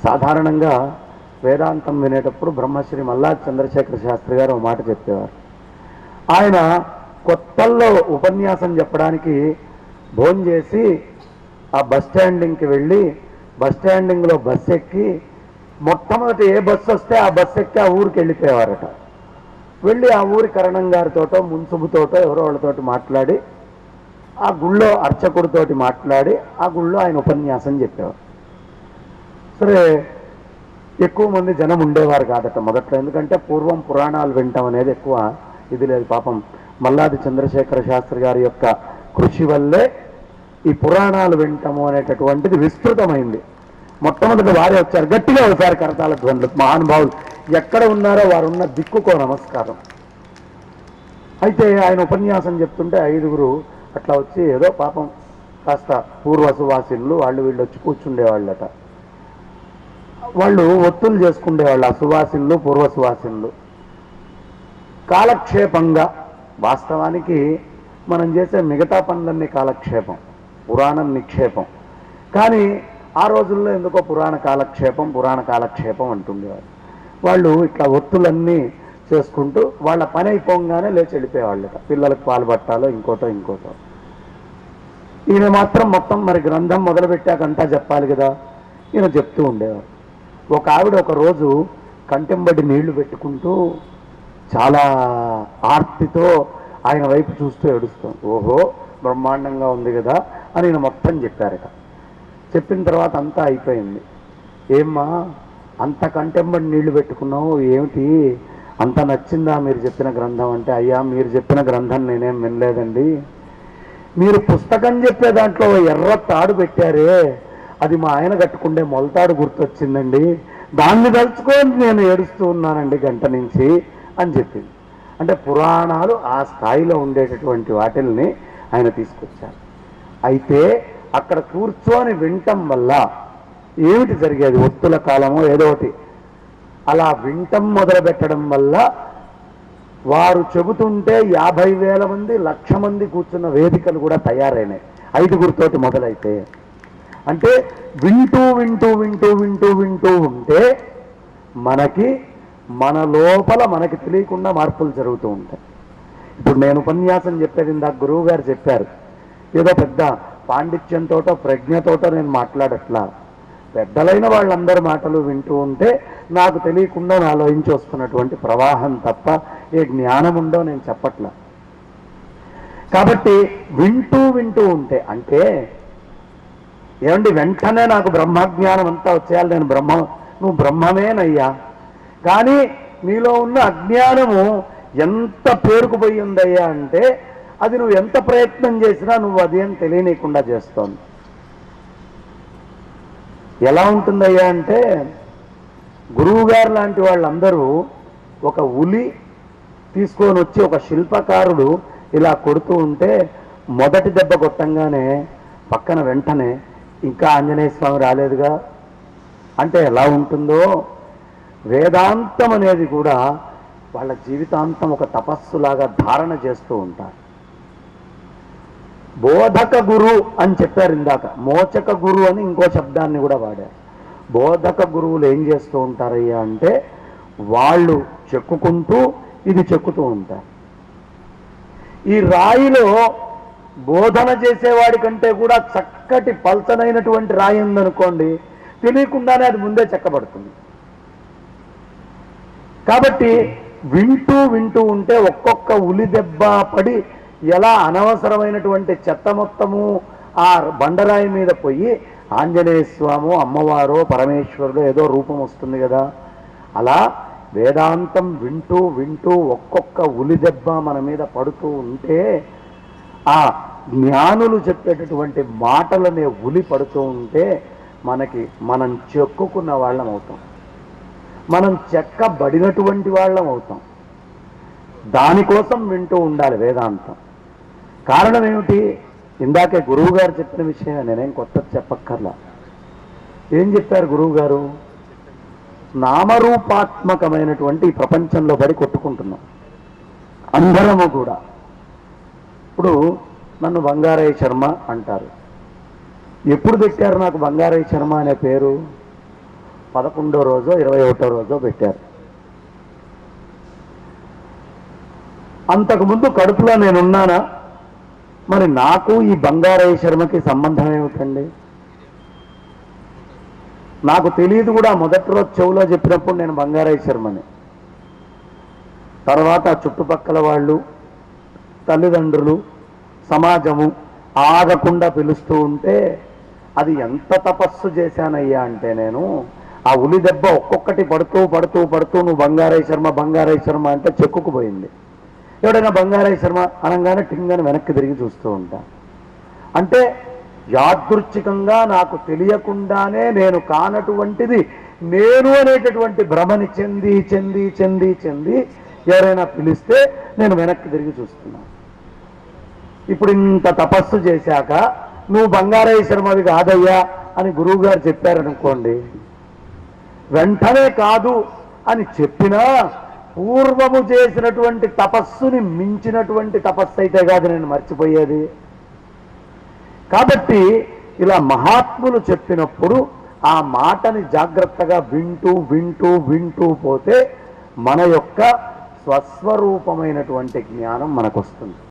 సాధారణంగా వేదాంతం వినేటప్పుడు బ్రహ్మశ్రీ మల్లాది చంద్రశేఖర శాస్త్రి గారు ఒక మాట చెప్పేవారు. ఆయన కొత్తల్లో ఉపన్యాసం చెప్పడానికి భోంచేసి ఆ బస్ స్టాండింగ్కి వెళ్ళి బస్ స్టాండింగ్లో బస్సు ఎక్కి మొట్టమొదటి ఏ బస్సు వస్తే ఆ బస్సు ఎక్కి ఆ ఊరికి వెళ్ళిపోయేవారట. వెళ్ళి ఆ ఊరి కరణం గారితోటో మున్సుబుతోటో ఎవరో వాళ్ళతోటి మాట్లాడి ఆ గుళ్ళో అర్చకుడితోటి మాట్లాడి ఆ గుళ్ళో ఆయన ఉపన్యాసం చెప్పేవారు. సరే, ఎక్కువ మంది జనం ఉండేవారు కాదట మొదట్లో, ఎందుకంటే పూర్వం పురాణాలు వినటం అనేది ఎక్కువ ఇది లేదు. పాపం మల్లాది చంద్రశేఖర శాస్త్రి గారి యొక్క కృషి వల్లే ఈ పురాణాలు వినటము అనేటటువంటిది విస్తృతమైంది. మొట్టమొదటి వారే వచ్చారు. గట్టిగా ఒకసారి కరతాళ ధ్వనులు. మహానుభావులు ఎక్కడ ఉన్నారో వారున్న దిక్కుకో నమస్కారం. అయితే ఆయన ఉపన్యాసం చెప్తుంటే 5గురు అట్లా వచ్చి ఏదో పాపం కాస్త పూర్వ సువాసినులు వాళ్ళు వీళ్ళు వచ్చి కూర్చుండేవాళ్ళట. వాళ్ళు ఒత్తులు చేసుకుండేవాళ్ళు, ఆ సువాసినులు పూర్వ సువాసినులు. కాలక్షేపంగా, వాస్తవానికి మనం చేసే మిగతా పనులన్నీ కాలక్షేపం, పురాణం నిక్షేపం. కానీ ఆ రోజుల్లో ఎందుకో పురాణ కాలక్షేపం అంటుండేవారు. వాళ్ళు ఇట్లా ఒత్తులన్నీ చేసుకుంటూ వాళ్ళ పని అయిపోగానే లేచి వెళ్ళిపోయేవాళ్ళట. పిల్లలకు పాలు పట్టాలో ఇంకోటో. ఈయన మాత్రం మొత్తం మరి గ్రంథం మొదలుపెట్టాకంతా చెప్పాలి కదా, ఈయన చెప్తూ ఉండేవారు. ఒక ఆవిడ ఒకరోజు కంటెంబడి నీళ్లు పెట్టుకుంటూ చాలా ఆర్తితో ఆయన వైపు చూస్తూ ఏడుస్తాం. ఓహో, బ్రహ్మాండంగా ఉంది కదా అని ఈయన మొత్తం చెప్పారట. చెప్పిన తర్వాత అంతా అయిపోయింది. ఏమ్మా అంత కంటెంబడి నీళ్లు పెట్టుకున్నావు, ఏమిటి అంత నచ్చిందా మీరు చెప్పిన గ్రంథం అంటే? అయ్యా, మీరు చెప్పిన గ్రంథం నేనేం వినలేదండి. మీరు పుస్తకం చెప్పే దాంట్లో ఎర్ర తాడు పెట్టారే, అది మా ఆయన కట్టుకుండే మొలతాడు గుర్తొచ్చిందండి, దాన్ని తలుచుకొని నేను ఏడుస్తూ ఉన్నానండి గంట నుంచి అని చెప్పింది. అంటే పురాణాలు ఆ స్థాయిలో ఉండేటటువంటి వాటిల్ని ఆయన తీసుకొచ్చారు. అయితే అక్కడ కూర్చొని వినటం వల్ల ఏమిటి జరిగేది? ఒత్తుల కాలమో ఏదో ఒకటి అలా వినటం మొదలు పెట్టడం వల్ల వారు చెబుతుంటే 50,000 మంది 1,00,000 మంది కూర్చున్న వేదికలు కూడా తయారైనాయి 5గురితోటి మొదలైతే. అంటే వింటూ ఉంటే మన లోపల మనకి తెలియకుండా మార్పులు జరుగుతూ ఉంటాయి. ఇప్పుడు నేను ఉపన్యాసం చెప్పేది ఇందాక గురువు గారు చెప్పారు, ఏదో పెద్ద పాండిత్యంతోటో ప్రజ్ఞతోటో నేను మాట్లాడట్లా. పెద్దలైన వాళ్ళందరి మాటలు వింటూ ఉంటే నాకు తెలియకుండా నాలోంచి వస్తున్నటువంటి ప్రవాహం తప్ప ఏ జ్ఞానం ఉందో నేను చెప్పట్లా. కాబట్టి వింటూ ఉంటే అంటే ఏమండి, వెంటనే నాకు బ్రహ్మజ్ఞానం అంతా వచ్చేయాలి, నేను నువ్వు బ్రహ్మమేనయ్యా, కానీ నీలో ఉన్న అజ్ఞానము ఎంత పేరుకుపోయి ఉందయ్యా అంటే అది నువ్వు ఎంత ప్రయత్నం చేసినా నువ్వు అదేం తెలియనీయకుండా చేస్తోంది. ఎలా ఉంటుందయ్యా అంటే, గురువుగారు లాంటి వాళ్ళందరూ ఒక ఉలి తీసుకొని వచ్చి ఒక శిల్పకారుడు ఇలా కొడుతూ ఉంటే మొదటి దెబ్బ కొట్టంగానే పక్కన వెంటనే ఇంకా ఆంజనేయ స్వామి రాలేదుగా అంటే ఎలా ఉంటుందో, వేదాంతం అనేది కూడా వాళ్ళ జీవితాంతం ఒక తపస్సులాగా ధారణ చేస్తూ ఉంటారు. బోధక గురు అని చెప్పారు ఇందాక, మోచక గురు అని ఇంకో శబ్దాన్ని కూడా వాడారు. బోధక గురువులు ఏం చేస్తూ ఉంటారయ్యా అంటే వాళ్ళు చెక్కుకుంటూ ఇది చెక్కుతూ ఉంటారు. ఈ రాయిలో బోధన చేసేవాడి కంటే కూడా చక్కటి పల్చనైనటువంటి రాయి ఉందనుకోండి, తెలియకుండానే అది ముందే చెక్కబడుతుంది. కాబట్టి వింటూ ఉంటే ఒక్కొక్క ఉలి దెబ్బ పడి ఎలా అనవసరమైనటువంటి చెత్త మొత్తము ఆ బండరాయి మీద పోయి ఆంజనేయ స్వామి, అమ్మవారో పరమేశ్వరుడు ఏదో రూపం వస్తుంది కదా, అలా వేదాంతం వింటూ ఒక్కొక్క ఉలి దెబ్బ మన మీద పడుతూ ఉంటే ఆ జ్ఞానులు చెప్పేటటువంటి మాటలనే ఉలి పడుతూ ఉంటే మనం చెక్కుకున్న వాళ్ళం అవుతాం, మనం చెక్కబడినటువంటి వాళ్ళం అవుతాం. దానికోసం వింటూ ఉండాలి వేదాంతం. కారణం ఏమిటి? ఇందాకే గురువు గారు చెప్పిన విషయం, నేనేం కొత్త చెప్పక్కర్లా. ఏం చెప్పారు గురువు గారు? నామరూపాత్మకమైనటువంటి ఈ ప్రపంచంలో పడి కొట్టుకుంటున్నాం అందరము కూడా. ఇప్పుడు నన్ను బంగారయ్య శర్మ అంటారు. ఎప్పుడు పెట్టారు నాకు బంగారయ్య శర్మ అనే పేరు? 11వ రోజో 21వ రోజో పెట్టారు. అంతకుముందు కడుపులో నేనున్నానా? మరి నాకు ఈ బంగారయ్య శర్మకి సంబంధం ఏమిటండి? నాకు తెలియదు కూడా. మొదటి రోజు చెవులో చెప్పినప్పుడు నేను బంగారయ్య శర్మని. తర్వాత చుట్టుపక్కల వాళ్ళు, తల్లిదండ్రులు, సమాజము ఆగకుండా పిలుస్తూ ఉంటే అది ఎంత తపస్సు చేశానయ్యా అంటే నేను ఆ ఉలి దెబ్బ ఒక్కొక్కటి పడుతూ పడుతూ పడుతూ నువ్వు బంగారయ్య శర్మ బంగారయ్య శర్మ అంటే చెక్కుకుపోయింది. ఎవడైనా బంగారయ్య శర్మ అనగానే టింగని వెనక్కి తిరిగి చూస్తూ ఉంటా. అంటే యాదృచ్ఛికంగా నాకు తెలియకుండానే నేను కానటువంటిది నేను అనేటటువంటి భ్రమని చెంది చెంది చెంది చెంది ఎవరైనా పిలిస్తే నేను వెనక్కి తిరిగి చూస్తున్నాను. ఇప్పుడు ఇంత తపస్సు చేశాక నువ్వు బంగారయ్య శర్మవి కాదయ్యా అని గురువు గారు చెప్పారనుకోండి, వెంటనే కాదు అని చెప్పినా పూర్వము చేసినటువంటి తపస్సుని మించినటువంటి తపస్సు అయితే కాదు నేను మర్చిపోయేది. కాబట్టి ఇలా మహాత్ములు చెప్పినప్పుడు ఆ మాటని జాగ్రత్తగా వింటూ వింటూ వింటూ పోతే మన యొక్క స్వస్వరూపమైనటువంటి జ్ఞానం మనకు వస్తుంది.